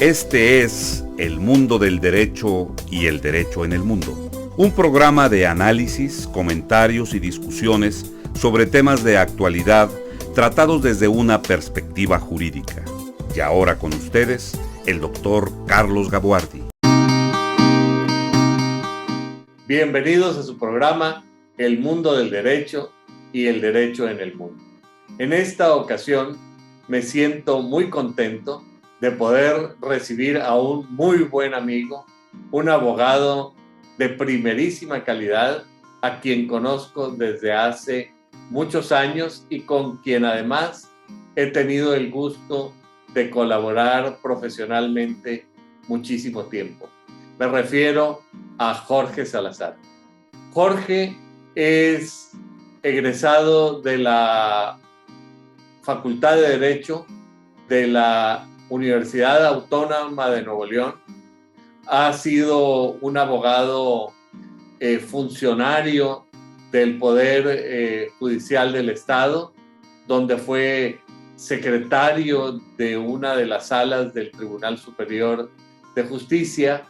Este es El Mundo del Derecho y el Derecho en el Mundo, un programa de análisis, comentarios y discusiones sobre temas de actualidad tratados desde una perspectiva jurídica. Y ahora con ustedes, el doctor Carlos Gabuardi. Bienvenidos a su programa El Mundo del Derecho y el Derecho en el Mundo. En esta ocasión me siento muy contento de poder recibir a un muy buen amigo, un abogado de primerísima calidad, a quien conozco desde hace muchos años y con quien además he tenido el gusto de colaborar profesionalmente muchísimo tiempo. Me refiero a Jorge Salazar. Jorge es egresado de la Facultad de Derecho de la Universidad Autónoma de Nuevo León. Ha sido un abogado funcionario del Poder Judicial del Estado, donde fue secretario de una de las salas del Tribunal Superior de Justicia.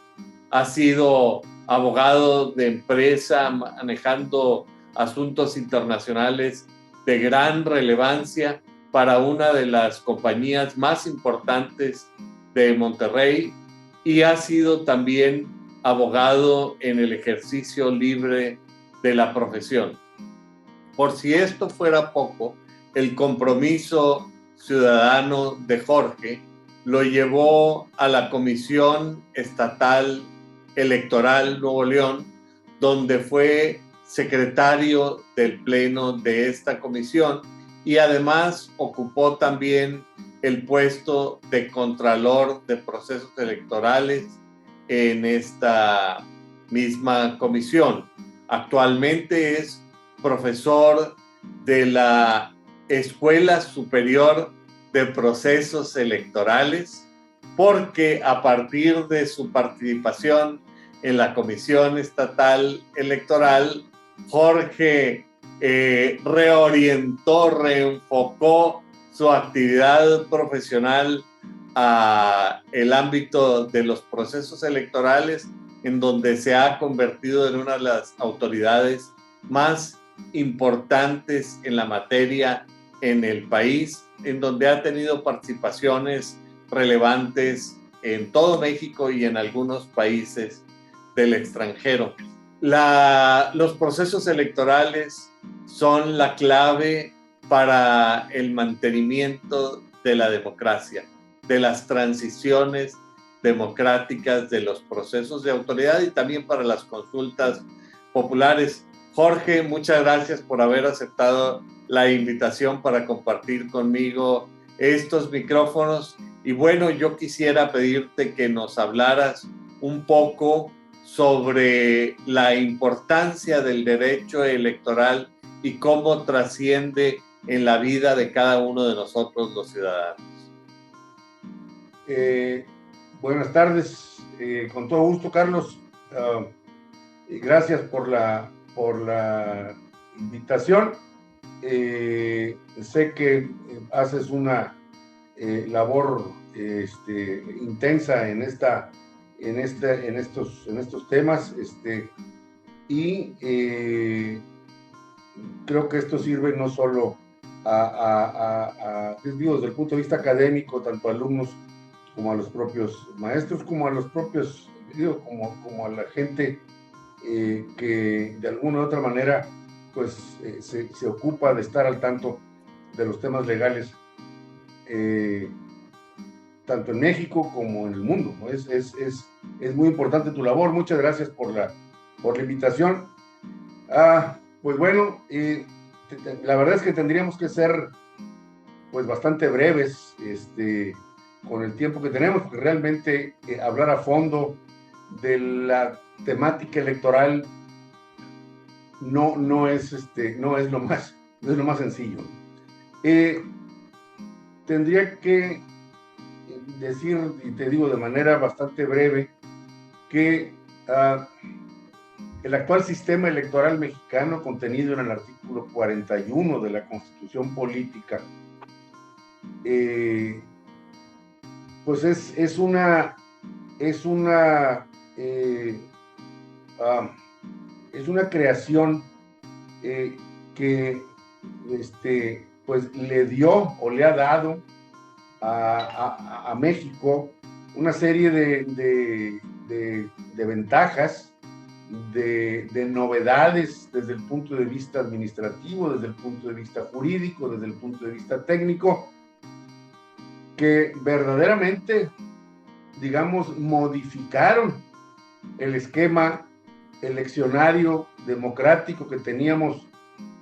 Ha sido abogado de empresa manejando asuntos internacionales de gran relevancia para una de las compañías más importantes de Monterrey, y ha sido también abogado en el ejercicio libre de la profesión. Por si esto fuera poco, el compromiso ciudadano de Jorge lo llevó a la Comisión Estatal Electoral Nuevo León, donde fue secretario del pleno de esta comisión y además ocupó también el puesto de Contralor de Procesos Electorales en esta misma comisión. Actualmente es profesor de la Escuela Superior de Procesos Electorales, porque a partir de su participación en la Comisión Estatal Electoral, Jorge reorientó, reenfocó su actividad profesional a el ámbito de los procesos electorales, en donde se ha convertido en una de las autoridades más importantes en la materia en el país, en donde ha tenido participaciones relevantes en todo México y en algunos países del extranjero. Los procesos electorales son la clave para el mantenimiento de la democracia, de las transiciones democráticas, de los procesos de autoridad y también para las consultas populares. Jorge, muchas gracias por haber aceptado la invitación para compartir conmigo estos micrófonos. Y bueno, yo quisiera pedirte que nos hablaras un poco sobre la importancia del derecho electoral y cómo trasciende en la vida de cada uno de nosotros los ciudadanos. Buenas tardes, con todo gusto, Carlos. Gracias por la invitación. Sé que haces una labor intensa en estos temas, y creo que esto sirve no solo desde el punto de vista académico, tanto a alumnos como a los propios maestros, como a los propios, como a la gente que de alguna u otra manera pues se ocupa de estar al tanto de los temas legales, tanto en México como en el mundo, ¿no? Es muy importante tu labor. Muchas gracias por la invitación. Pues bueno, la verdad es que tendríamos que ser pues bastante breves con el tiempo que tenemos, porque realmente hablar a fondo de la temática electoral no es lo más sencillo. Tendría que decir, y te digo de manera bastante breve, que el actual sistema electoral mexicano, contenido en el artículo 41 de la Constitución Política, pues es una creación que pues le dio o le ha dado a México una serie de ventajas, de novedades desde el punto de vista administrativo, desde el punto de vista jurídico, desde el punto de vista técnico, que verdaderamente, digamos, modificaron el esquema eleccionario democrático que teníamos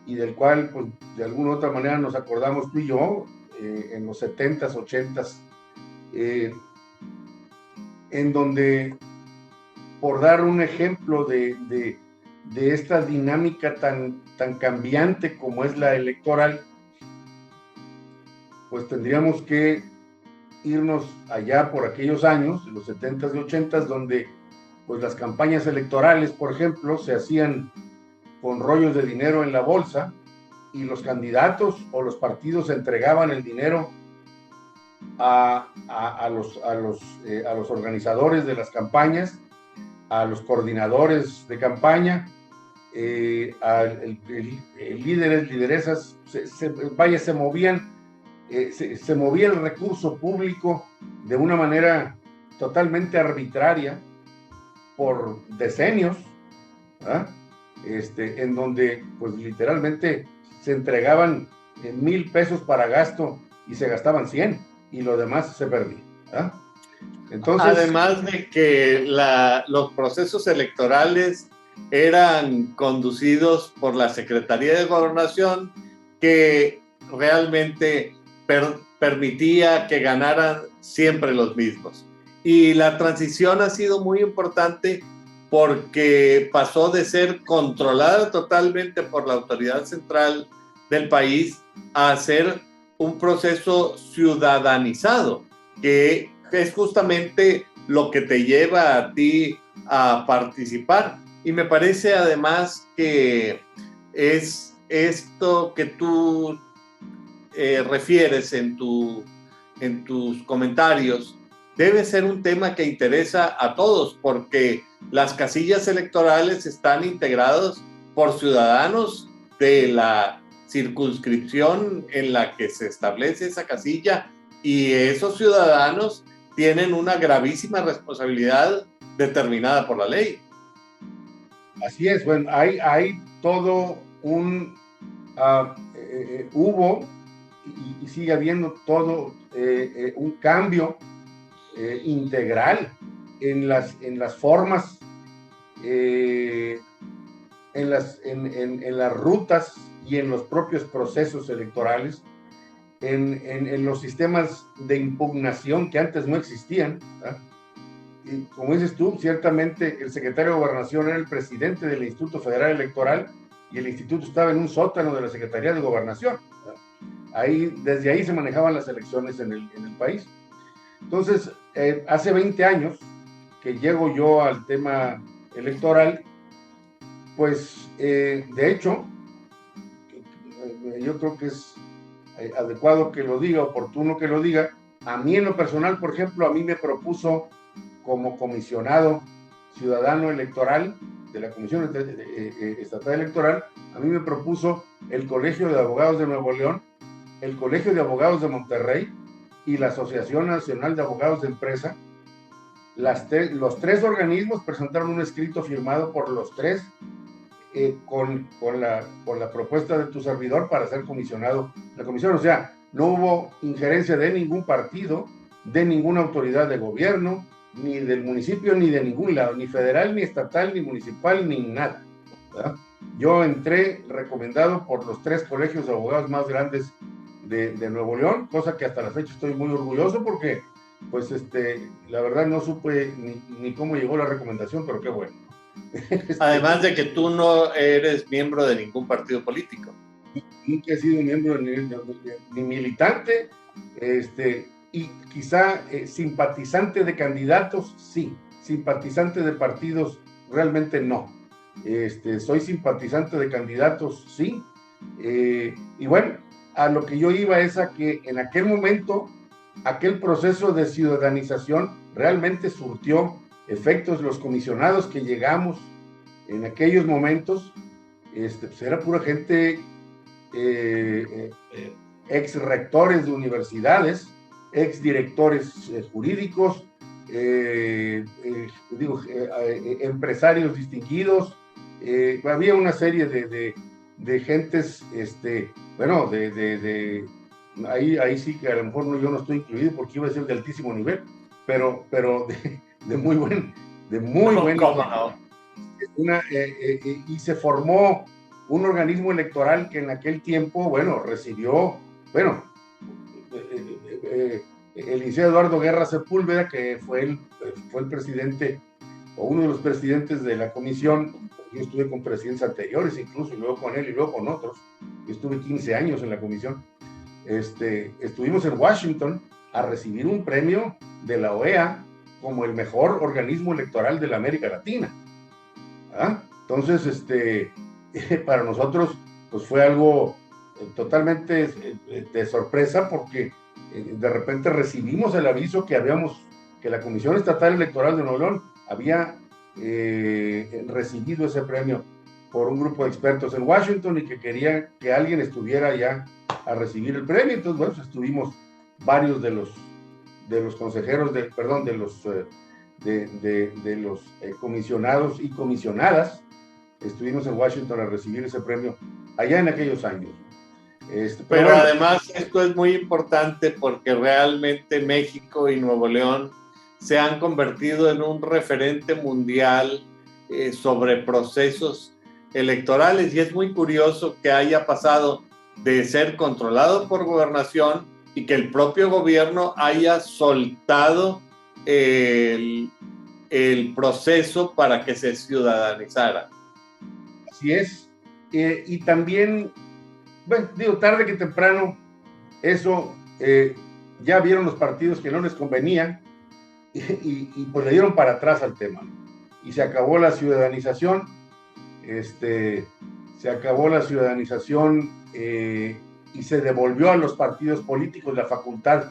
y del cual, pues, de alguna u otra manera nos acordamos tú y yo en los 70s, 80s, en donde, por dar un ejemplo de esta dinámica tan cambiante como es la electoral, pues tendríamos que irnos allá por aquellos años, los 70s y 80s, donde pues las campañas electorales, por ejemplo, se hacían con rollos de dinero en la bolsa y los candidatos o los partidos entregaban el dinero a los organizadores de las campañas, a los coordinadores de campaña, a líderes, lideresas, se movían, se movía el recurso público de una manera totalmente arbitraria por decenios, ¿ah? En donde pues literalmente se entregaban 1,000 pesos para gasto y se gastaban 100 y lo demás se perdía, ¿ah? Entonces, además de que los procesos electorales eran conducidos por la Secretaría de Gobernación, que realmente permitía que ganaran siempre los mismos. Y la transición ha sido muy importante porque pasó de ser controlada totalmente por la autoridad central del país a ser un proceso ciudadanizado, que es justamente lo que te lleva a ti a participar. Y me parece además que es esto que tú refieres en tus comentarios, debe ser un tema que interesa a todos, porque las casillas electorales están integradas por ciudadanos de la circunscripción en la que se establece esa casilla, y esos ciudadanos tienen una gravísima responsabilidad determinada por la ley. Así es, bueno, hay todo hubo y sigue habiendo todo un cambio integral en las formas, en las rutas y en los propios procesos electorales, en los sistemas de impugnación que antes no existían, ¿verdad? Y como dices tú, ciertamente el secretario de Gobernación era el presidente del Instituto Federal Electoral y el instituto estaba en un sótano de la Secretaría de Gobernación, ¿verdad? Desde ahí se manejaban las elecciones en el país. Entonces, hace 20 años que llego yo al tema electoral, pues de hecho, yo creo que es adecuado que lo diga, oportuno que lo diga. A mí en lo personal, por ejemplo, a mí me propuso como comisionado ciudadano electoral de la Comisión Estatal Electoral, a mí me propuso el Colegio de Abogados de Nuevo León, el Colegio de Abogados de Monterrey y la Asociación Nacional de Abogados de Empresa. Los tres organismos presentaron un escrito firmado por los tres con la propuesta de tu servidor para ser comisionado de la comisión. O sea, no hubo injerencia de ningún partido, de ninguna autoridad de gobierno, ni del municipio, ni de ningún lado, ni federal, ni estatal, ni municipal, ni nada, ¿verdad? Yo entré recomendado por los tres colegios de abogados más grandes de Nuevo León, cosa que hasta la fecha estoy muy orgulloso porque, pues, la verdad no supe ni cómo llegó la recomendación, pero qué bueno. Además de que tú no eres miembro de ningún partido político. Nunca he sido miembro ni militante, y quizá simpatizante de candidatos, sí, simpatizante de partidos, realmente no. Soy simpatizante de candidatos, sí, y bueno, a lo que yo iba es a que en aquel momento aquel proceso de ciudadanización realmente surtió efectos. Los comisionados que llegamos en aquellos momentos, pues era pura gente, ex rectores de universidades, ex directores jurídicos, empresarios distinguidos. Había una serie de gentes, ahí sí que a lo mejor yo no estoy incluido porque iba a ser de altísimo nivel, pero de muy buen nivel. Y se formó un organismo electoral que en aquel tiempo, recibió, el licenciado Eduardo Guerra Sepúlveda, que fue el presidente, o uno de los presidentes de la comisión. Yo estuve con presidentes anteriores, incluso, y luego con él, y luego con otros. Yo estuve 15 años en la comisión. Estuvimos en Washington a recibir un premio de la OEA como el mejor organismo electoral de la América Latina. Entonces, para nosotros, pues fue algo totalmente de sorpresa, porque de repente recibimos el aviso que la Comisión Estatal Electoral de Nuevo León había recibido ese premio por un grupo de expertos en Washington y que quería que alguien estuviera allá a recibir el premio. Entonces, estuvimos varios de los consejeros, de los comisionados y comisionadas, estuvimos en Washington a recibir ese premio allá en aquellos años. Pero además esto es muy importante porque realmente México y Nuevo León se han convertido en un referente mundial sobre procesos electorales, y es muy curioso que haya pasado de ser controlado por gobernación y que el propio gobierno haya soltado el proceso para que se ciudadanizara. Así es. Y también, tarde que temprano, eso ya vieron los partidos que no les convenía y pues le dieron para atrás al tema. Y se acabó la ciudadanización. Y se devolvió a los partidos políticos la facultad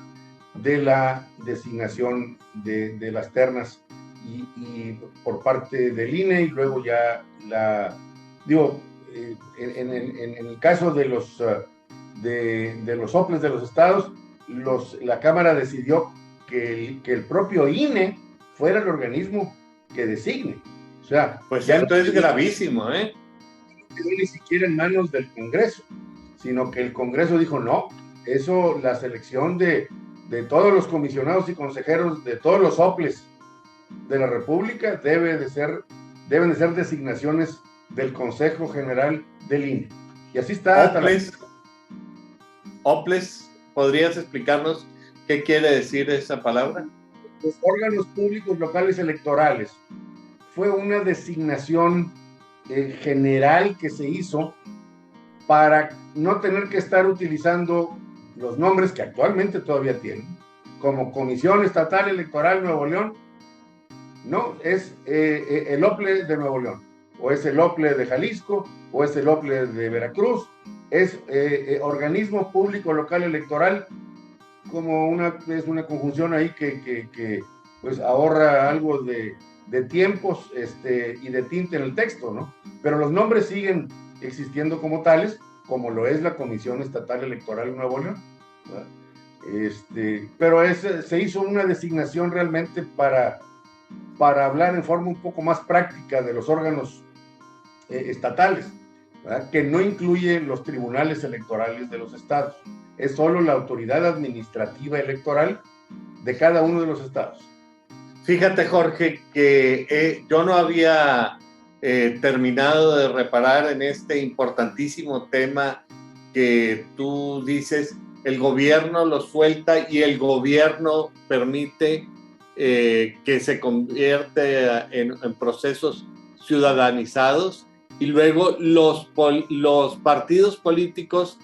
de la designación de las ternas y por parte del INE, y luego ya en el caso de los soples de los estados, la Cámara decidió que el propio INE fuera el organismo que designe. O sea, pues ya esto es gravísimo, no quedó ni siquiera en manos del Congreso, sino que el Congreso dijo no, la selección de todos los comisionados y consejeros de todos los soples de la República deben de ser designaciones del Consejo General del INE. Y así está. OPLES, ¿podrías explicarnos qué quiere decir esa palabra? Los órganos públicos locales electorales fue una designación general que se hizo para no tener que estar utilizando los nombres que actualmente todavía tienen, como Comisión Estatal Electoral Nuevo León. No, es el OPLE de Nuevo León, o es el OPLE de Jalisco, o es el OPLE de Veracruz. Es organismo público local electoral, es una conjunción ahí que pues ahorra algo de tiempos y de tinte en el texto, ¿no? Pero los nombres siguen existiendo como tales, como lo es la Comisión Estatal Electoral Nuevo León, ¿verdad? Pero se hizo una designación realmente para hablar en forma un poco más práctica de los órganos estatales, ¿verdad? Que no incluye los tribunales electorales de los estados, es solo la autoridad administrativa electoral de cada uno de los estados. Fíjate, Jorge, que yo no había terminado de reparar en este importantísimo tema que tú dices, el gobierno lo suelta y el gobierno permite que se convierte en procesos ciudadanizados, y luego los partidos políticos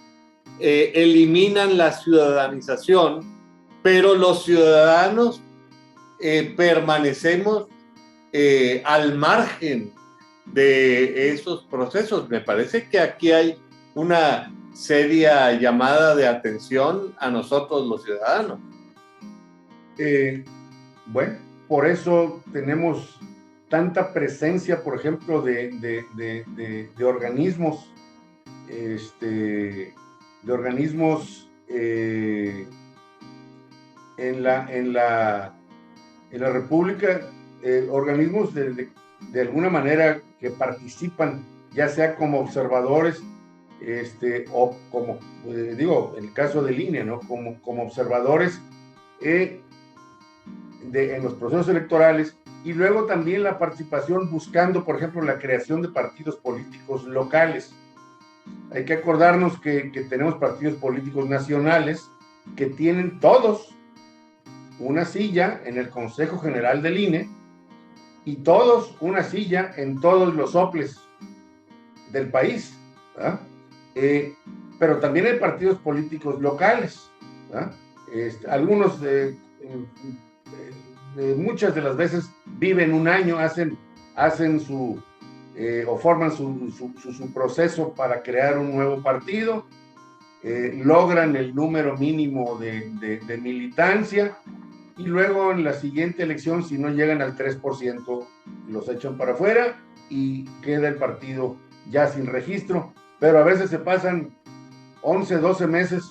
eliminan la ciudadanización, pero los ciudadanos permanecemos al margen de esos procesos. Me parece que aquí hay una seria llamada de atención a nosotros los ciudadanos. Bueno, por eso tenemos tanta presencia, por ejemplo, de organismos, de organismos en la República, organismos de alguna manera que participan, ya sea como observadores, o como, digo, en el caso del INE, ¿no? Como observadores en los procesos electorales, y luego también la participación buscando, por ejemplo, la creación de partidos políticos locales. Hay que acordarnos que tenemos partidos políticos nacionales que tienen todos una silla en el Consejo General del INE y todos una silla en todos los soples del país, ¿verdad? Pero también hay partidos políticos locales, ¿verdad? Algunos muchas de las veces viven un año, hacen su o forman su proceso para crear un nuevo partido, logran el número mínimo de militancia, y luego en la siguiente elección, si no llegan al 3%, los echan para afuera y queda el partido ya sin registro, pero a veces se pasan 11, 12 meses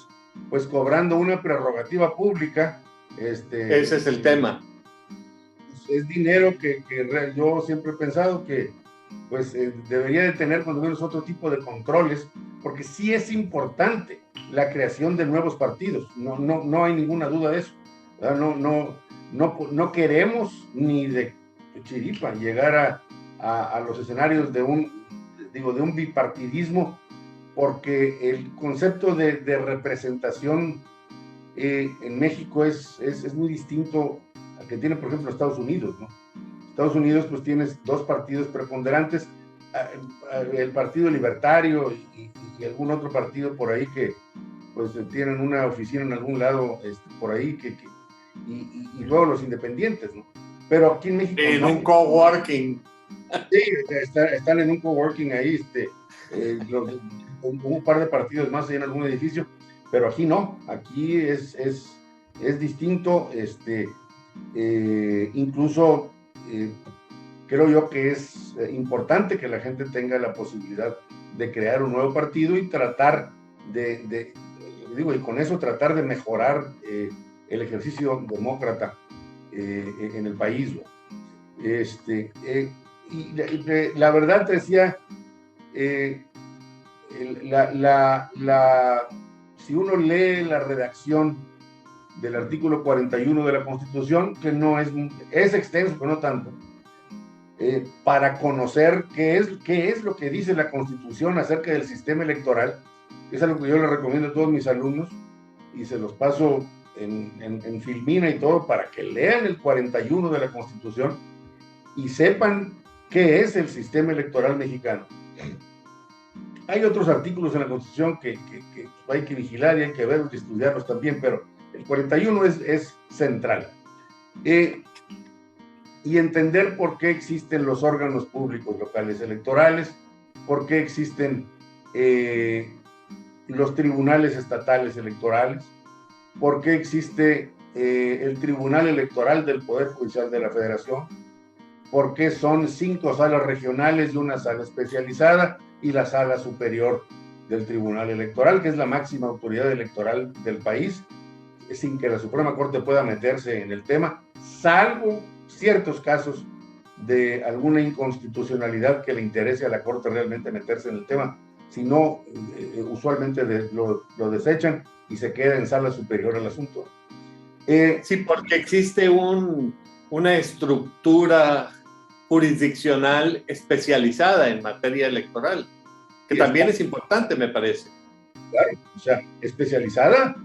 pues cobrando una prerrogativa pública. Ese es el tema. Es dinero que yo siempre he pensado que pues debería de tener cuando menos otro tipo de controles, porque sí es importante la creación de nuevos partidos, no hay ninguna duda de eso. No queremos ni de chiripa llegar a los escenarios de un bipartidismo, porque el concepto de representación en México es muy distinto al que tiene, por ejemplo, Estados Unidos, ¿no? Estados Unidos pues tienes dos partidos preponderantes, el Partido Libertario y algún otro partido por ahí que pues tienen una oficina en algún lado por ahí y luego los independientes, ¿no? Pero aquí en México en un coworking. Sí, están en un coworking ahí, un par de partidos más ahí en algún edificio, pero aquí no, aquí es distinto, incluso creo yo que es importante que la gente tenga la posibilidad de crear un nuevo partido y tratar y con eso tratar de mejorar el ejercicio demócrata en el país, ¿no? La verdad te decía, si uno lee la redacción del artículo 41 de la Constitución, que no es extenso, pero no tanto, para conocer qué es lo que dice la Constitución acerca del sistema electoral, es algo que yo le recomiendo a todos mis alumnos y se los paso en filmina y todo para que lean el 41 de la Constitución y sepan qué es el sistema electoral mexicano. Hay otros artículos en la Constitución que hay que vigilar y hay que verlos y estudiarlos también, pero el 41 es central. Y entender por qué existen los órganos públicos locales electorales, por qué existen los tribunales estatales electorales, por qué existe el Tribunal Electoral del Poder Judicial de la Federación, por qué son 5 salas regionales y una sala especializada y la sala superior del Tribunal Electoral, que es la máxima autoridad electoral del país, sin que la Suprema Corte pueda meterse en el tema, salvo ciertos casos de alguna inconstitucionalidad que le interese a la Corte realmente meterse en el tema. Si no, usualmente lo desechan y se queda en sala superior el asunto. Sí, porque existe una estructura jurisdiccional especializada en materia electoral, que también es importante, me parece. Claro, o sea, especializada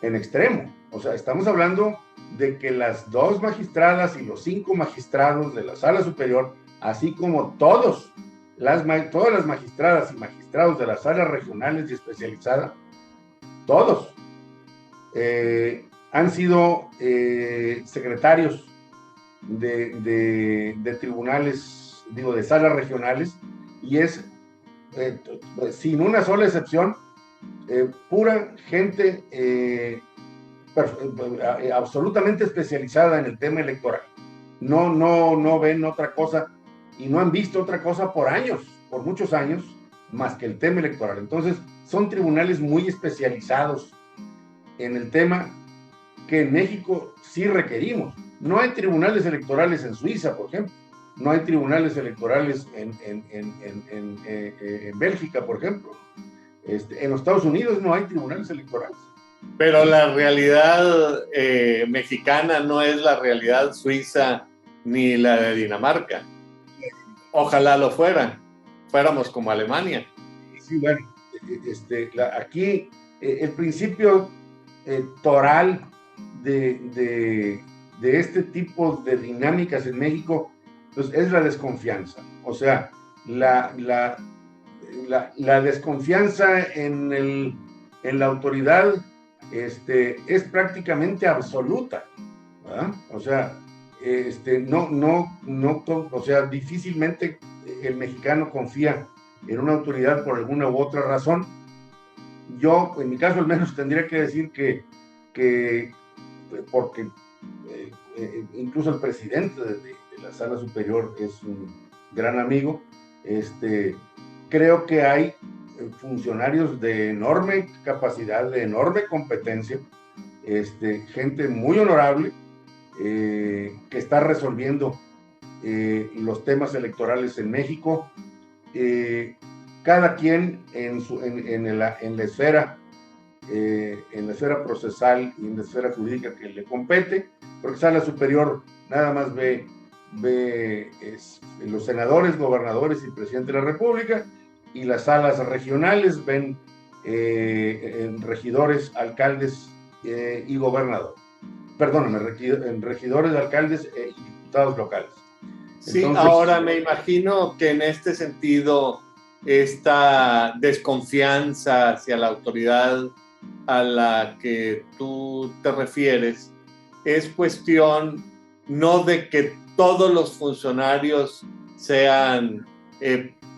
en extremo. O sea, estamos hablando de que las 2 magistradas y los 5 magistrados de la sala superior, así como todas las magistradas y magistrados de las salas regionales y especializadas, todos han sido secretarios de tribunales, de salas regionales, y es, sin una sola excepción, pura gente absolutamente especializada en el tema electoral. No ven otra cosa y no han visto otra cosa por años, por muchos años, más que el tema electoral. Entonces, son tribunales muy especializados en el tema que en México sí requerimos. No hay tribunales electorales en Suiza, por ejemplo. No hay tribunales electorales en Bélgica, por ejemplo. En los Estados Unidos no hay tribunales electorales. Pero la realidad mexicana no es la realidad suiza ni la de Dinamarca. Ojalá lo fuéramos como Alemania. Sí, bueno, aquí el principio toral de este tipo de dinámicas en México, pues es la desconfianza. O sea, la desconfianza en la autoridad es prácticamente absoluta, ¿verdad? O sea, o sea, difícilmente el mexicano confía en una autoridad por alguna u otra razón. Yo, en mi caso al menos, tendría que decir que porque incluso el presidente de la Sala Superior es un gran amigo, creo que hay funcionarios de enorme capacidad, de enorme competencia, gente muy honorable, que está resolviendo los temas electorales en México, cada quien en la esfera procesal y en la esfera jurídica que le compete, porque Sala Superior nada más ve los senadores, gobernadores y presidente de la República, y las salas regionales ven regidores, alcaldes y gobernadores. Perdóname, regidores, alcaldes y diputados locales. Sí, entonces, ahora me imagino que en este sentido esta desconfianza hacia la autoridad a la que tú te refieres es cuestión no de que todos los funcionarios sean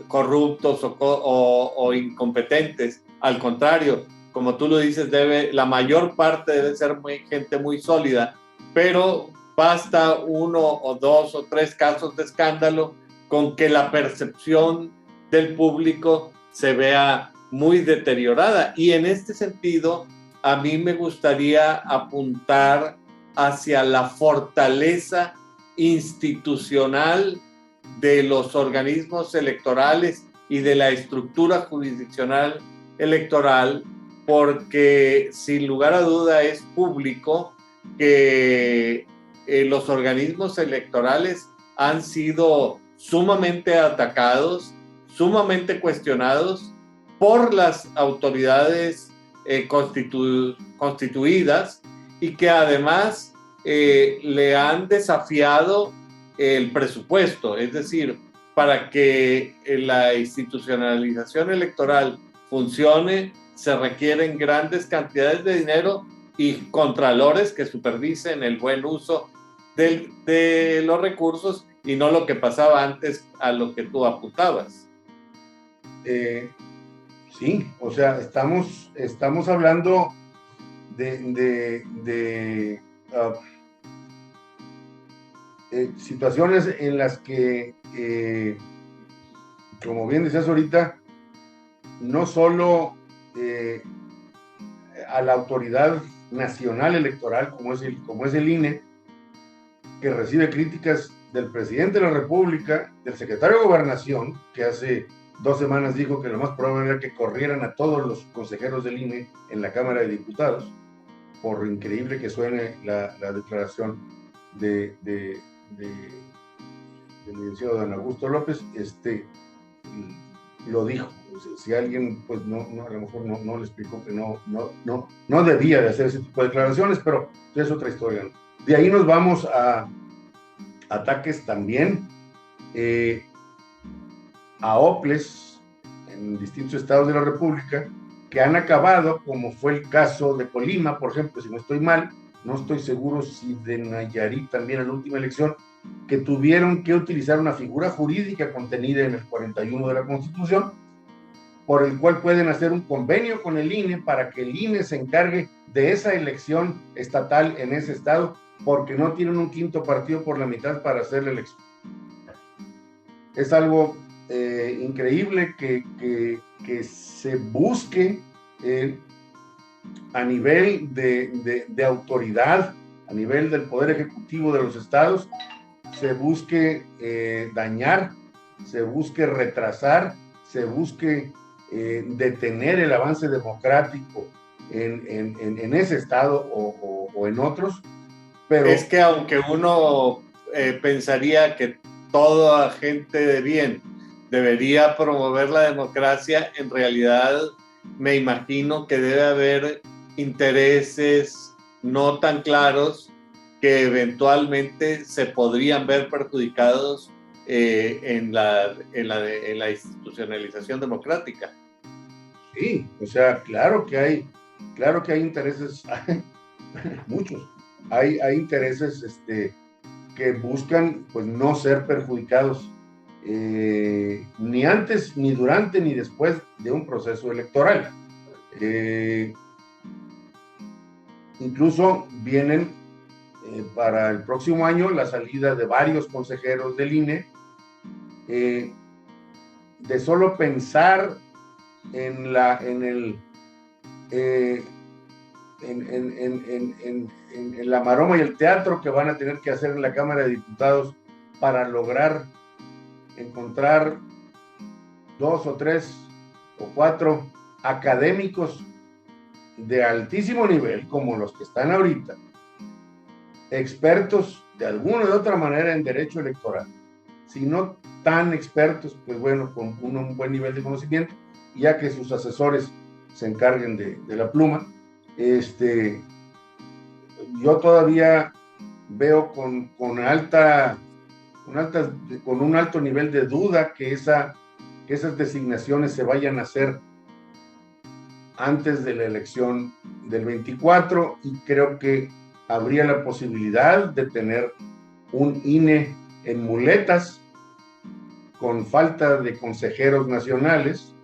corruptos o incompetentes, al contrario, como tú lo dices, la mayor parte debe ser gente muy sólida, pero basta 1 o 2 o 3 casos de escándalo con que la percepción del público se vea muy deteriorada. Y en este sentido, a mí me gustaría apuntar hacia la fortaleza institucional de los organismos electorales y de la estructura jurisdiccional electoral, porque sin lugar a duda es público que los organismos electorales han sido sumamente atacados, sumamente cuestionados por las autoridades constituidas, y que además le han desafiado el presupuesto. Es decir, para que la institucionalización electoral funcione, se requieren grandes cantidades de dinero y contralores que supervisen el buen uso de los recursos, y no lo que pasaba antes a lo que tú apuntabas. Sí, o sea, estamos hablando de situaciones en las que, como bien decías ahorita, no solo a la autoridad nacional electoral, como es el INE, que recibe críticas del presidente de la República, del secretario de Gobernación, que hace 2 semanas dijo que lo más probable era que corrieran a todos los consejeros del INE en la Cámara de Diputados, por increíble que suene la declaración del licenciado don Augusto López, lo dijo. Si alguien pues a lo mejor no le explicó que no debía de hacer ese tipo de declaraciones, pero es otra historia, ¿no? De ahí nos vamos a ataques también a OPLES en distintos estados de la República, que han acabado, como fue el caso de Colima, por ejemplo, si no estoy mal, no estoy seguro si de Nayarit también en la última elección, que tuvieron que utilizar una figura jurídica contenida en el 41 de la Constitución por el cual pueden hacer un convenio con el INE para que el INE se encargue de esa elección estatal en ese estado, porque no tienen un quinto partido por la mitad para hacer la elección. Es algo increíble que se busque a nivel de autoridad, a nivel del Poder Ejecutivo de los estados, se busque dañar, se busque retrasar, se busque detener el avance democrático en ese estado o en otros. Pero es que aunque uno pensaría que toda gente de bien debería promover la democracia, en realidad me imagino que debe haber intereses no tan claros que eventualmente se podrían ver perjudicados en la institucionalización democrática. Sí, o sea, claro que hay intereses, muchos, hay intereses que buscan pues no ser perjudicados ni antes, ni durante, ni después de un proceso electoral. Incluso vienen para el próximo año la salida de varios consejeros del INE. De solo pensar en la maroma y el teatro que van a tener que hacer en la Cámara de Diputados para lograr encontrar 2 o 3 o 4 académicos de altísimo nivel, como los que están ahorita, expertos de alguna u otra manera en derecho electoral, si no tan expertos, pues bueno, con un buen nivel de conocimiento, ya que sus asesores se encarguen de la pluma. Yo todavía veo con un alto nivel de duda que esas designaciones se vayan a hacer antes de la elección del 24, y creo que habría la posibilidad de tener un INE en muletas, con falta de consejeros nacionales,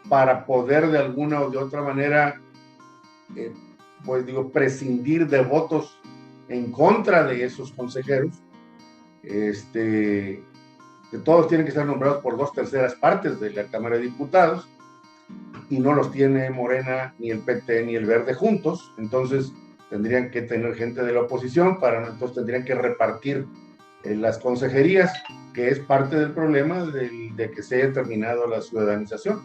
para poder de alguna o de otra manera prescindir de votos en contra de esos consejeros, que todos tienen que estar nombrados por 2/3 partes de la Cámara de Diputados, y no los tiene Morena, ni el PT, ni el Verde juntos. Entonces tendrían que tener gente de la oposición, entonces tendrían que repartir las consejerías, que es parte del problema de que se haya terminado la ciudadanización.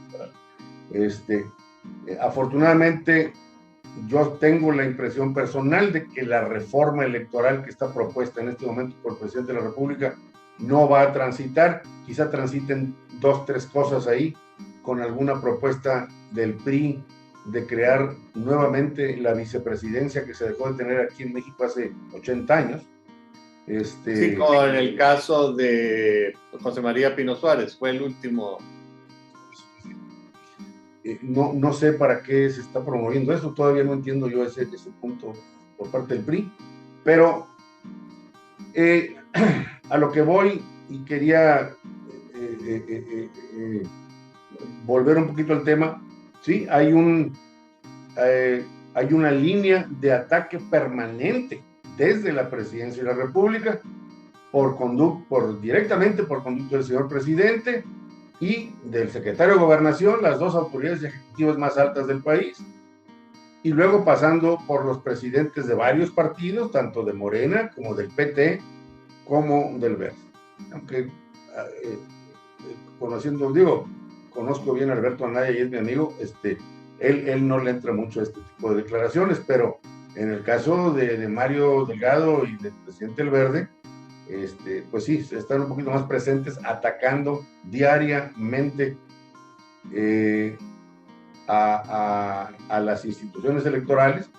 Afortunadamente, yo tengo la impresión personal de que la reforma electoral que está propuesta en este momento por el presidente de la República no va a transitar. Quizá transiten 2, 3 cosas ahí, con alguna propuesta del PRI de crear nuevamente la vicepresidencia que se dejó de tener aquí en México hace 80 años. Sí, como en el caso de José María Pino Suárez, fue el último. No sé para qué se está promoviendo eso, todavía no entiendo yo ese punto por parte del PRI, pero a lo que voy, y quería volver un poquito al tema. Sí, hay una línea de ataque permanente desde la Presidencia de la República directamente por conducto del señor presidente y del secretario de Gobernación, las 2 autoridades ejecutivas más altas del país, y luego pasando por los presidentes de varios partidos, tanto de Morena como del PT como del Verde. Aunque conozco bien a Alberto Anaya y es mi amigo, él no le entra mucho a este tipo de declaraciones, pero en el caso de Mario Delgado y del presidente del Verde, pues sí, están un poquito más presentes, atacando diariamente a las instituciones electorales.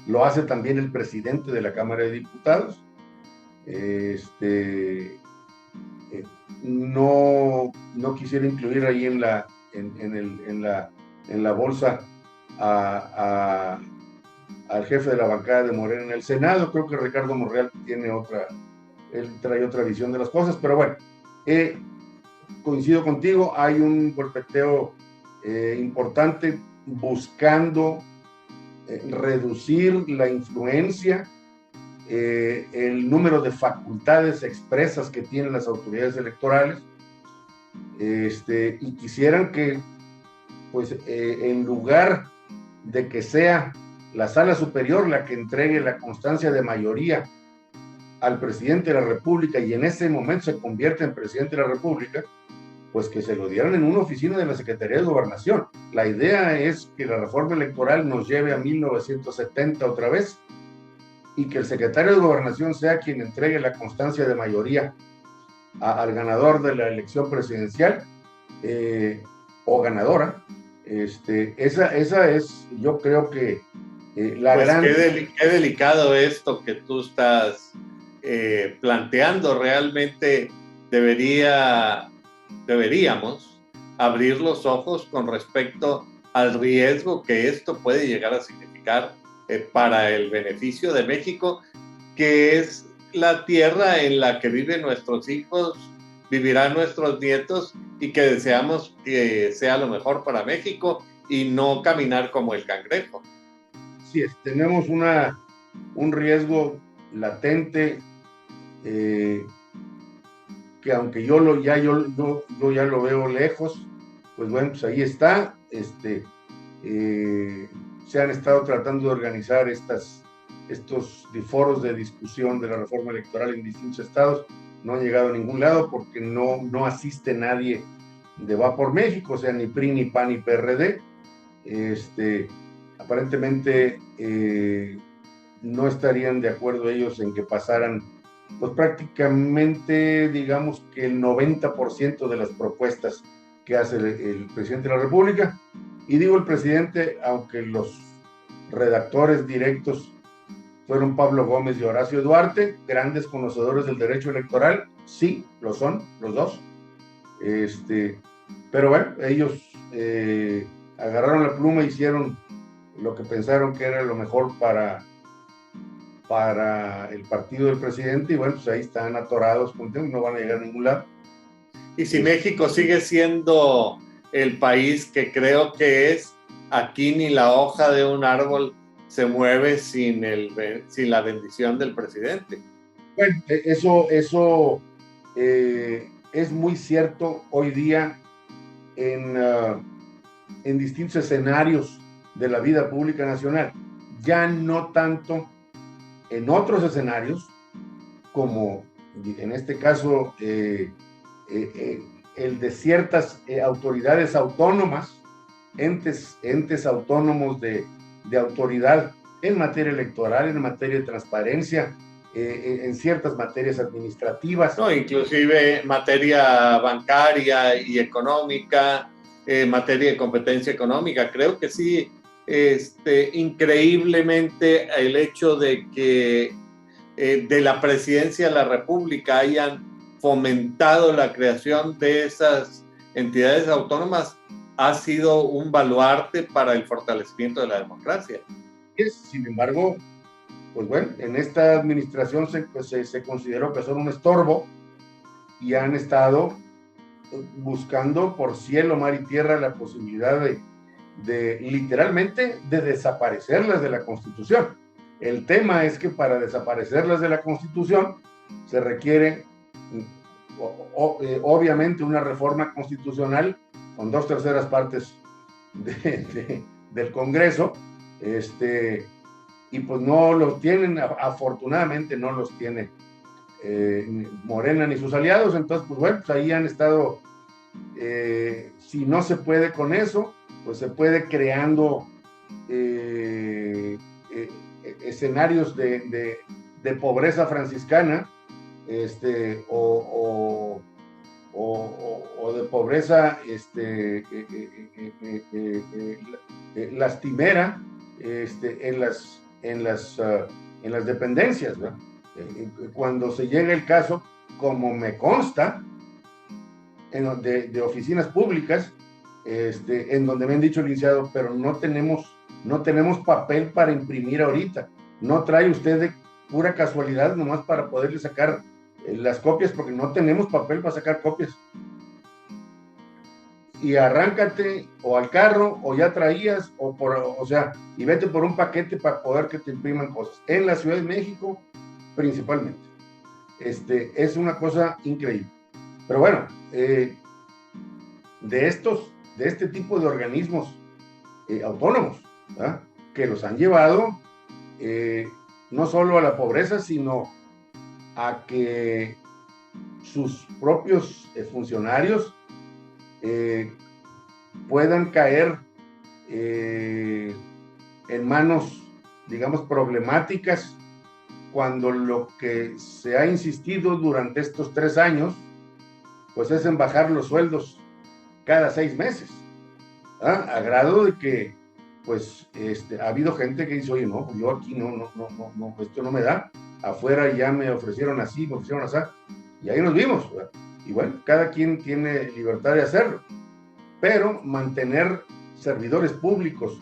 Lo hace también el presidente de la Cámara de Diputados. No quisiera incluir ahí en la bolsa al jefe de la bancada de Morena en el Senado. Creo que Ricardo Monreal él trae otra visión de las cosas, pero bueno, coincido contigo, hay un golpeteo importante buscando reducir la influencia, el número de facultades expresas que tienen las autoridades electorales, y quisieran que, pues, en lugar de que sea la Sala Superior la que entregue la constancia de mayoría al presidente de la República y en ese momento se convierte en presidente de la República, pues que se lo dieran en una oficina de la Secretaría de Gobernación. La idea es que la reforma electoral nos lleve a 1970 otra vez y que el secretario de Gobernación sea quien entregue la constancia de mayoría al ganador de la elección presidencial o ganadora. Esa es, yo creo que la pues gran... qué delicado esto que tú estás planteando. Realmente deberíamos abrir los ojos con respecto al riesgo que esto puede llegar a significar para el beneficio de México, que es la tierra en la que viven nuestros hijos, vivirán nuestros nietos, y que deseamos que sea lo mejor para México y no caminar como el cangrejo. Sí, tenemos un riesgo latente que aunque yo ya lo veo lejos, pues bueno, pues ahí está. Se han estado tratando de organizar estos foros de discusión de la reforma electoral en distintos estados, no han llegado a ningún lado porque no asiste nadie de Va por México, o sea, ni PRI, ni PAN, ni PRD. Aparentemente no estarían de acuerdo ellos en que pasaran, pues prácticamente, digamos que el 90% de las propuestas que hace el presidente de la República. Y digo el presidente, aunque los redactores directos fueron Pablo Gómez y Horacio Duarte, grandes conocedores del derecho electoral, sí, lo son, los dos. Pero bueno, ellos agarraron la pluma e hicieron lo que pensaron que era lo mejor para el partido del presidente, y bueno, pues ahí están atorados, no van a llegar a ningún lado. Y si México sigue siendo el país que creo que es, aquí ni la hoja de un árbol se mueve sin la bendición del presidente. Bueno, eso es muy cierto hoy día en distintos escenarios de la vida pública nacional, ya no tanto en otros escenarios, como en este caso el de ciertas autoridades autónomas, entes autónomos de autoridad en materia electoral, en materia de transparencia, en ciertas materias administrativas. No, inclusive materia bancaria y económica, materia de competencia económica. Creo que sí, increíblemente el hecho de que de la presidencia de la República hayan fomentado la creación de esas entidades autónomas ha sido un baluarte para el fortalecimiento de la democracia. Sin embargo, pues bueno, en esta administración se consideró que son un estorbo y han estado buscando por cielo, mar y tierra la posibilidad de literalmente de desaparecerlas de la Constitución. El tema es que para desaparecerlas de la Constitución se requiere obviamente una reforma constitucional con 2/3 partes del Congreso, y pues no los tienen, afortunadamente no los tiene Morena ni sus aliados. Entonces pues bueno, pues ahí han estado, si no se puede con eso, pues se puede creando escenarios de pobreza franciscana, o de pobreza lastimera en las dependencias, ¿no? Cuando se llega el caso, como me consta, de oficinas públicas, en donde me han dicho, licenciado, pero no tenemos papel para imprimir ahorita. No trae usted de pura casualidad nomás para poderle sacar las copias, porque no tenemos papel para sacar copias. y arráncate o al carro, o ya traías, y vete por un paquete para poder que te impriman cosas. En la Ciudad de México, principalmente. Es una cosa increíble. Pero bueno, de este tipo de organismos autónomos, ¿verdad?, que los han llevado no solo a la pobreza, sino a que sus propios funcionarios puedan caer en manos, digamos, problemáticas, cuando lo que se ha insistido durante estos 3 años, pues es en bajar los sueldos cada 6 meses, ¿ah? A grado de que, pues, ha habido gente que dice, oye, no, yo aquí no, esto no me da, afuera ya me ofrecieron así, y ahí nos vimos, ¿verdad? Y bueno, cada quien tiene libertad de hacerlo, pero mantener servidores públicos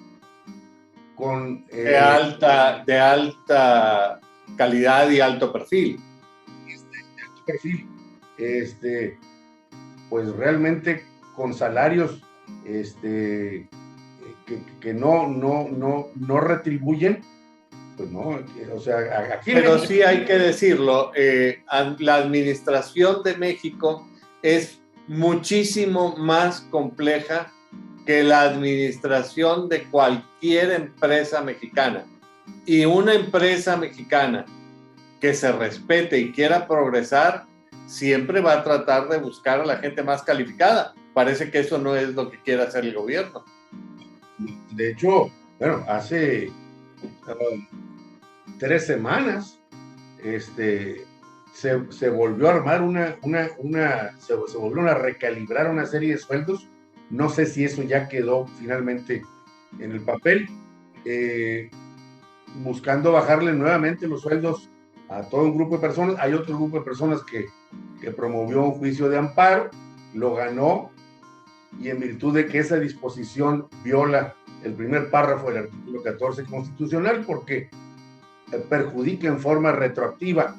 con... de alta calidad y alto perfil. Pues realmente con salarios que no retribuyen, pues no, o sea, aquí... Pero sí hay que decirlo, la administración de México es muchísimo más compleja que la administración de cualquier empresa mexicana. Y una empresa mexicana que se respete y quiera progresar, siempre va a tratar de buscar a la gente más calificada. Parece que eso no es lo que quiere hacer el gobierno. De hecho, bueno, hace 3 semanas se volvió a armar se volvieron a recalibrar una serie de sueldos. No sé si eso ya quedó finalmente en el papel, buscando bajarle nuevamente los sueldos a todo un grupo de personas. Hay otro grupo de personas que promovió un juicio de amparo, lo ganó, y en virtud de que esa disposición viola el primer párrafo del artículo 14 constitucional, porque perjudica en forma retroactiva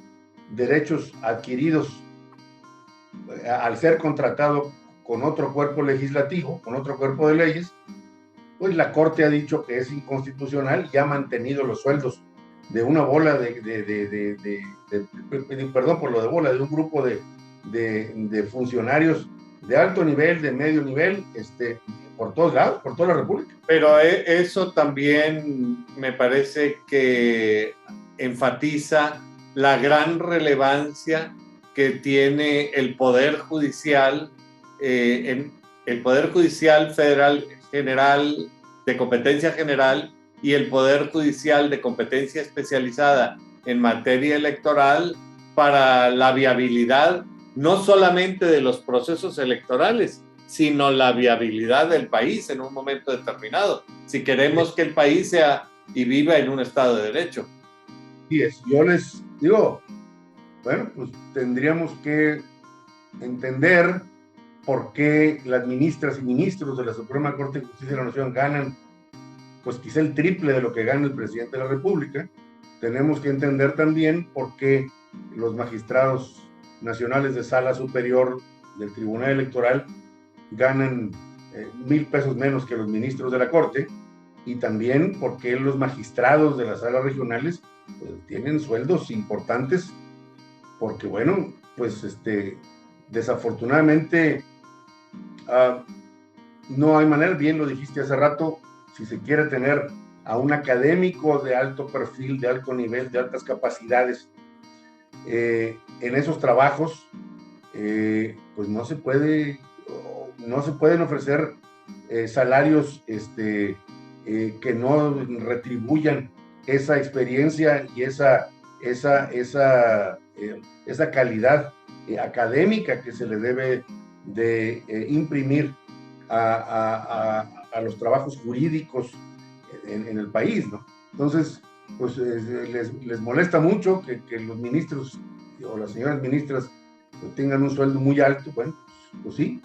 derechos adquiridos al ser contratado con otro cuerpo legislativo, con otro cuerpo de leyes, pues la Corte ha dicho que es inconstitucional y ha mantenido los sueldos de una bola perdón por lo de bola, de un grupo de funcionarios de alto nivel, de medio nivel, por todos lados, por toda la República. Pero eso también me parece que enfatiza la gran relevancia que tiene el Poder Judicial, el Poder Judicial Federal General de competencia general y el Poder Judicial de competencia especializada en materia electoral para la viabilidad no solamente de los procesos electorales, sino la viabilidad del país en un momento determinado, si queremos que el país sea y viva en un Estado de Derecho. Sí, yo les digo, bueno, pues tendríamos que entender por qué las ministras y ministros de la Suprema Corte de Justicia de la Nación ganan, pues quizá el triple de lo que gana el presidente de la República. Tenemos que entender también por qué los magistrados nacionales de sala superior del Tribunal Electoral ganan 1,000 pesos menos que los ministros de la Corte, y también por qué los magistrados de las salas regionales pues, tienen sueldos importantes, porque bueno, pues desafortunadamente no hay manera, bien lo dijiste hace rato, si se quiere tener a un académico de alto perfil, de alto nivel, de altas capacidades en esos trabajos, pues no se pueden ofrecer salarios que no retribuyan esa experiencia y esa calidad académica que se le debe de imprimir a los trabajos jurídicos en el país, ¿no? Entonces, pues les molesta mucho que los ministros o las señoras ministras pues, tengan un sueldo muy alto. Bueno, pues sí,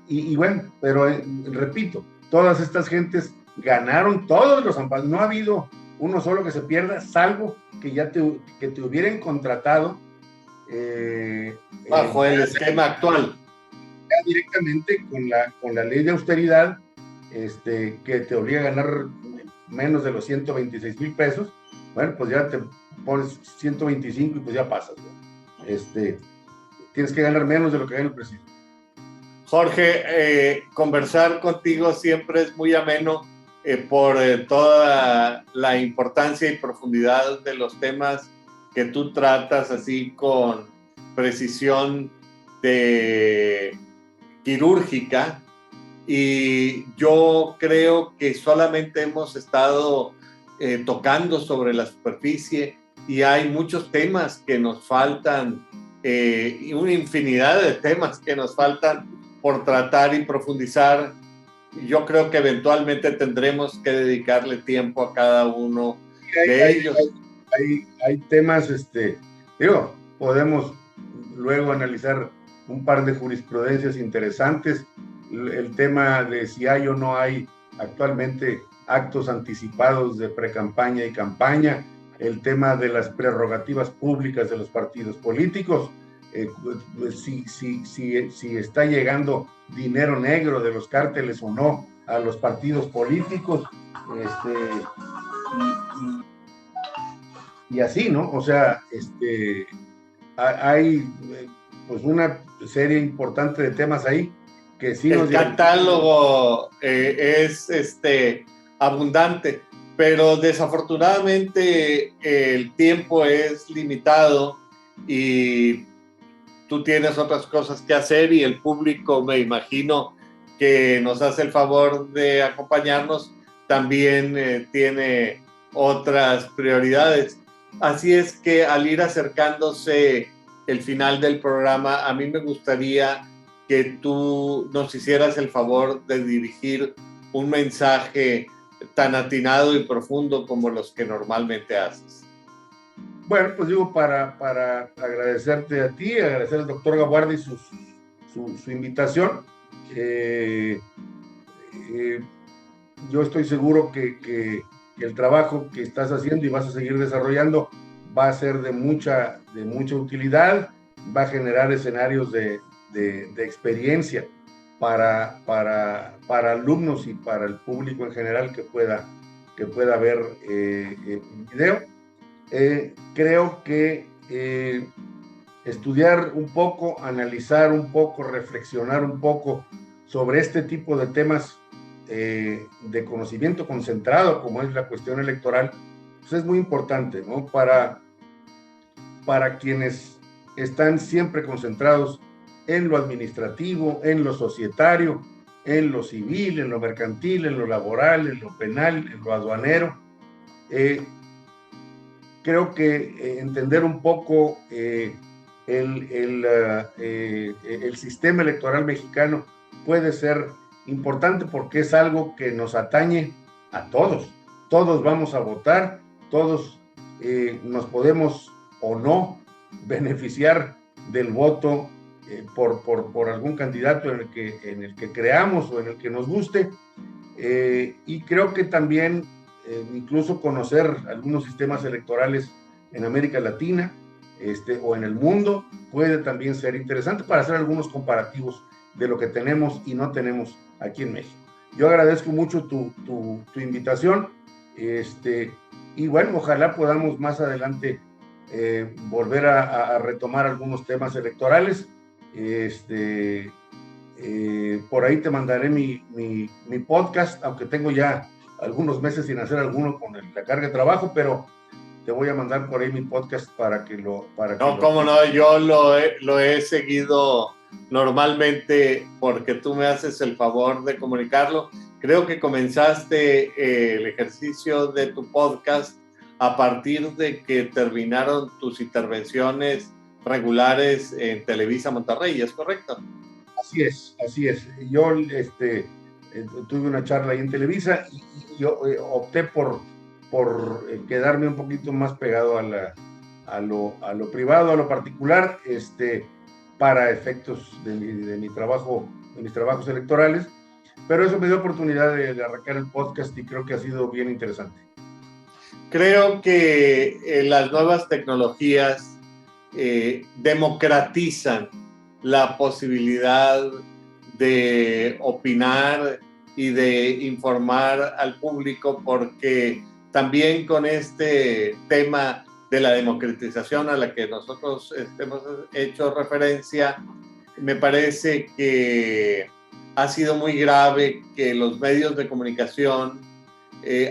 y bueno, pero repito, todas estas gentes ganaron todos los amparos, no ha habido uno solo que se pierda, salvo que ya te hubieran contratado bajo el esquema actual. directamente con la ley de austeridad, que te obliga a ganar menos de los 126,000 pesos, bueno, pues ya te pones 125 y pues ya pasas, ¿no? Tienes que ganar menos de lo que gana el presidente. Jorge, conversar contigo siempre es muy ameno por toda la importancia y profundidad de los temas que tú tratas, así con precisión quirúrgica, y yo creo que solamente hemos estado tocando sobre la superficie, y hay muchos temas que nos faltan, y una infinidad de temas que nos faltan por tratar y profundizar. Yo creo que eventualmente tendremos que dedicarle tiempo a cada uno de ellos. Hay temas, podemos luego analizar un par de jurisprudencias interesantes, el tema de si hay o no hay actualmente actos anticipados de precampaña y campaña, el tema de las prerrogativas públicas de los partidos políticos, si está llegando dinero negro de los cárteles o no a los partidos políticos, y así, ¿no? O sea, hay pues una serie importante de temas ahí que sí el catálogo es abundante, pero desafortunadamente el tiempo es limitado y tú tienes otras cosas que hacer, y el público, me imagino, que nos hace el favor de acompañarnos, también tiene otras prioridades. Así es que al ir acercándose el final del programa, a mí me gustaría que tú nos hicieras el favor de dirigir un mensaje tan atinado y profundo como los que normalmente haces. Bueno, pues digo, para agradecerte a ti, agradecer al doctor Gaguardi su invitación. Yo estoy seguro que el trabajo que estás haciendo y vas a seguir desarrollando va a ser de mucha utilidad, va a generar escenarios de experiencia para alumnos y para el público en general que pueda ver el video. Creo que estudiar un poco, analizar un poco, reflexionar un poco sobre este tipo de temas de conocimiento concentrado, como es la cuestión electoral, pues es muy importante, ¿no? Para quienes están siempre concentrados en lo administrativo, en lo societario, en lo civil, en lo mercantil, en lo laboral, en lo penal, en lo aduanero. Creo que entender un poco el sistema electoral mexicano puede ser importante, porque es algo que nos atañe a todos. Todos vamos a votar, todos nos podemos o no beneficiar del voto por algún candidato en el que creamos o en el que nos guste, y creo que también incluso conocer algunos sistemas electorales en América Latina o en el mundo puede también ser interesante para hacer algunos comparativos de lo que tenemos y no tenemos aquí en México. Yo agradezco mucho tu invitación, y bueno, ojalá podamos más adelante volver a retomar algunos temas electorales. Por ahí te mandaré mi podcast, aunque tengo ya algunos meses sin hacer alguno con la carga de trabajo, pero te voy a mandar por ahí mi podcast para que lo... Cómo no, yo lo he seguido normalmente porque tú me haces el favor de comunicarlo. Creo que comenzaste el ejercicio de tu podcast a partir de que terminaron tus intervenciones regulares en Televisa Monterrey, ¿es correcto? Así es. Yo tuve una charla ahí en Televisa y yo opté por quedarme un poquito más pegado a lo privado, a lo particular, para efectos de mi trabajo, de mis trabajos electorales, pero eso me dio oportunidad de arrancar el podcast y creo que ha sido bien interesante. Creo que las nuevas tecnologías democratizan la posibilidad de opinar y de informar al público, porque también con este tema de la democratización a la que nosotros hemos hecho referencia, me parece que ha sido muy grave que los medios de comunicación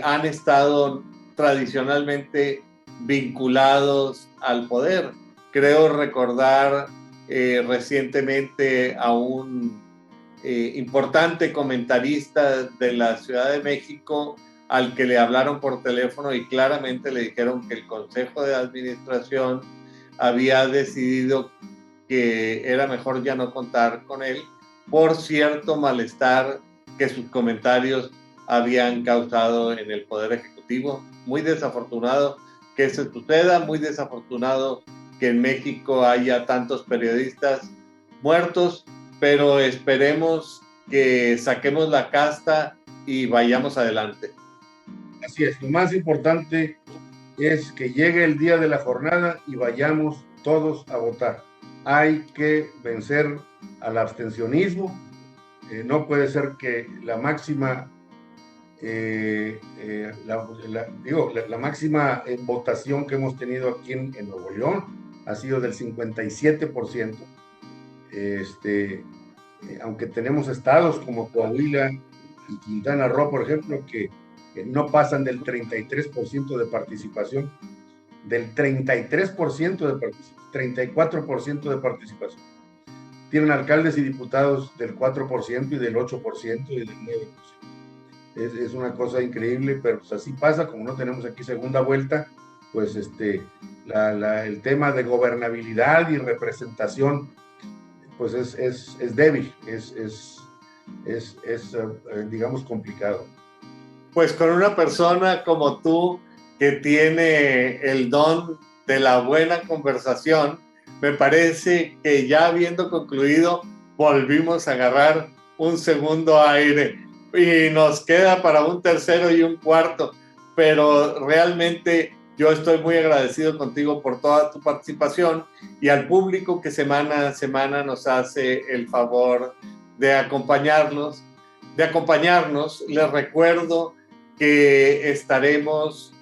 han estado tradicionalmente vinculados al poder. Creo recordar recientemente a un importante comentarista de la Ciudad de México al que le hablaron por teléfono y claramente le dijeron que el Consejo de Administración había decidido que era mejor ya no contar con él por cierto malestar que sus comentarios habían causado en el Poder Ejecutivo. Muy desafortunado que se suceda, muy desafortunado que en México haya tantos periodistas muertos, pero esperemos que saquemos la casta y vayamos adelante. Así es, lo más importante es que llegue el día de la jornada y vayamos todos a votar. Hay que vencer al abstencionismo. No puede ser que la máxima la máxima votación que hemos tenido aquí en Nuevo León ha sido del 57%. Aunque tenemos estados como Coahuila y Quintana Roo, por ejemplo, que no pasan del 33% de participación, del 33% de participación, 34% de participación. Tienen alcaldes y diputados del 4% y del 8% y del 9%. Es una cosa increíble, pero pues así pasa, como no tenemos aquí segunda vuelta, pues el tema de gobernabilidad y representación pues es débil, digamos complicado. Pues con una persona como tú que tiene el don de la buena conversación, me parece que ya habiendo concluido volvimos a agarrar un segundo aire y nos queda para un tercero y un cuarto, pero realmente yo estoy muy agradecido contigo por toda tu participación y al público que semana a semana nos hace el favor de acompañarnos. Les recuerdo que estaremos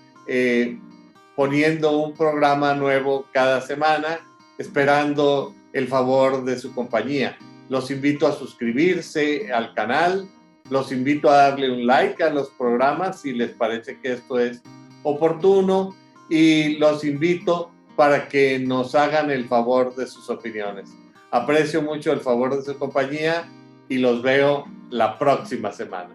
poniendo un programa nuevo cada semana, esperando el favor de su compañía. Los invito a suscribirse al canal, los invito a darle un like a los programas si les parece que esto es oportuno y los invito para que nos hagan el favor de sus opiniones. Aprecio mucho el favor de su compañía y los veo la próxima semana.